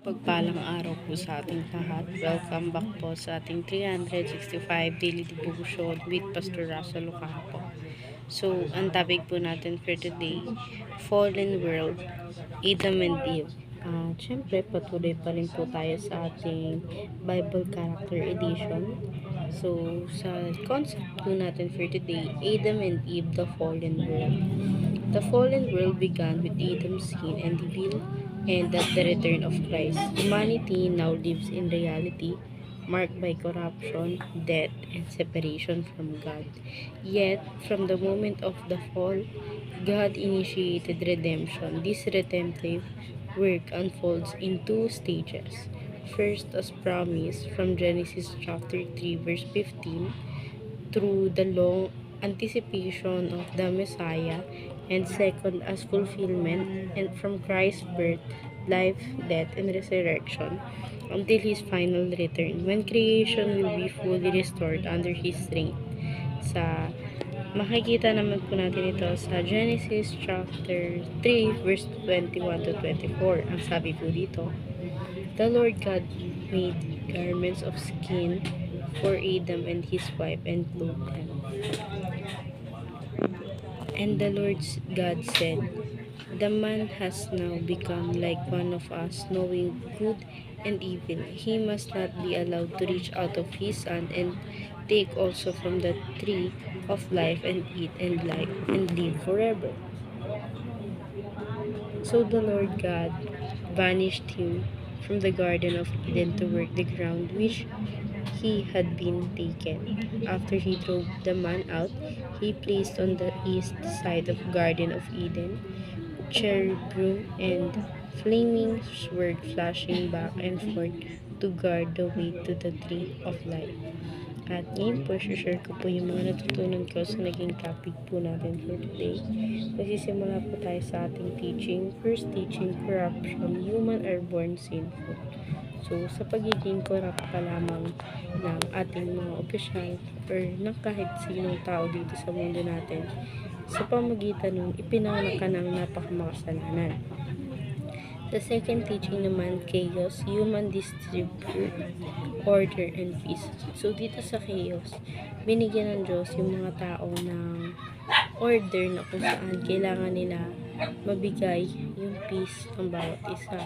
Pagpalang araw po sa ating lahat. Welcome back po sa ating 365 Daily Devotion with Pastor Russell Ocampo. So, ang topic po natin for today, Fallen World, Adam and Eve. Siyempre, patuloy pa rin po tayo sa ating Bible Character Edition. So, sa concept po natin for today, Adam and Eve, the Fallen World. The fallen world began with Adam's sin and evil, and at the return of Christ, humanity now lives in reality marked by corruption, death, and separation from God. Yet, from the moment of the fall, God initiated redemption. This redemptive work unfolds in two stages. First, as promised from Genesis chapter 3, verse 15, through the long anticipation of the Messiah, and second, as fulfillment and from Christ's birth, life, death, and resurrection until His final return, when creation will be fully restored under His reign. Sa makikita naman po natin ito sa Genesis chapter 3 verse 21 to 24. Ang sabi po dito, the Lord God made garments of skin for Adam and his wife and clothed them. And the Lord God said, the man has now become like one of us, knowing good and evil. He must not be allowed to reach out of his hand and take also from the tree of life and eat and live forever. So the Lord God banished him from the Garden of Eden to work the ground which he had been taken. After he drove the man out, he placed on the east side of Garden of Eden cherubim and flaming sword flashing back and forth to guard the way to the tree of life. At ngayon po, share ko po yung mga natutunan ko sa naging topic po natin for today. Magsisimula po tayo sa ating teaching. First teaching, corruption. Human are born sinful. So, sa pagiging corrupt pa lamang ng ating mga opisyal or ng kahit sinong tao dito sa mundo natin, sa pamagitan nun, ipinanganak ka ng napakamakasalanan. The second teaching naman, chaos, human distribute, order, and peace. So, dito sa chaos, binigyan ng Diyos yung mga tao ng order na kung saan kailangan nila mabigay yung peace ng bawat isa.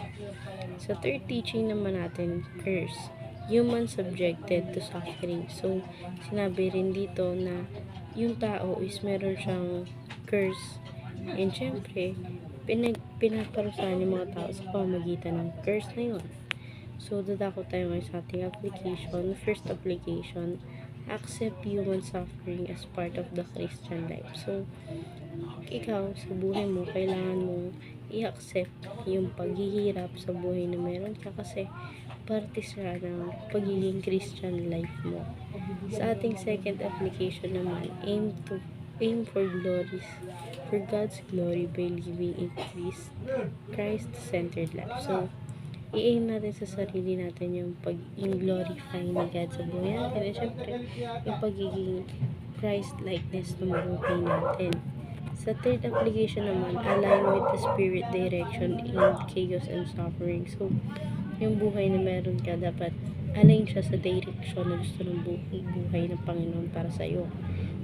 Sa third teaching naman natin, curse, human subjected to suffering. So, sinabi rin dito na yung tao is meron siyang curse. And syempre, pinaparusahan yung mga tao sa pamamagitan ng curse na yun. So, dadako tayo ngayon sa ating application. First application, accept human suffering as part of the Christian life. So, ikaw, sa buhay mo, kailangan mong i-accept yung paghihirap sa buhay na meron ka kasi parte siya ng pagiging Christian life mo. Sa ating second application naman, aim for God's glory by living in peace, Christ-centered life. So, i-aim natin sa sarili natin yung pag-glorify ni God sa buhay natin. At syempre, yung pagiging Christ-likeness ng buhay natin. Sa third application naman, align with the spirit direction in chaos and suffering. So, yung buhay na meron ka, dapat align siya sa direction na gusto ng buhay ng Panginoon para sa iyo.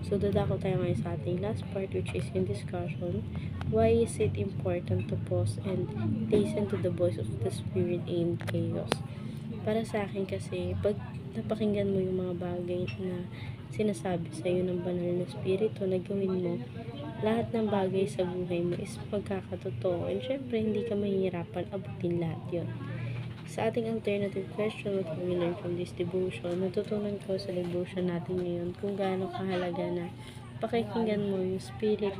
So, dadako tayo ngayon sa ating last part, which is in discussion. Why is it important to pause and listen to the voice of the Spirit in chaos? Para sa akin kasi, pag napakinggan mo yung mga bagay na sinasabi sa iyo ng banal na Espiritu na gawin mo, lahat ng bagay sa buhay mo is magkakatotoo. And syempre, hindi ka mahihirapan abutin lahat yun. Sa ating alternative question, what can we learn from this devotion? Natutunan ko sa devotion natin ngayon kung gaano kahalaga na pakikinggan mo yung spirit,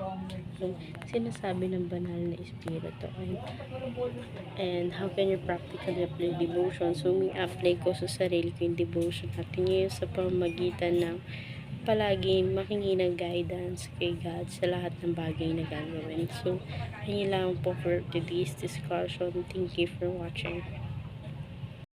yung sinasabi ng banal na espiritu. And how can you practically apply devotion? So, may apply ko sa sarili ko yung devotion natin ngayon sa pamamagitan ng palagi makingi ng guidance kay God sa lahat ng bagay na gagawin. So, ayun lang po for today's discussion. Thank you for watching.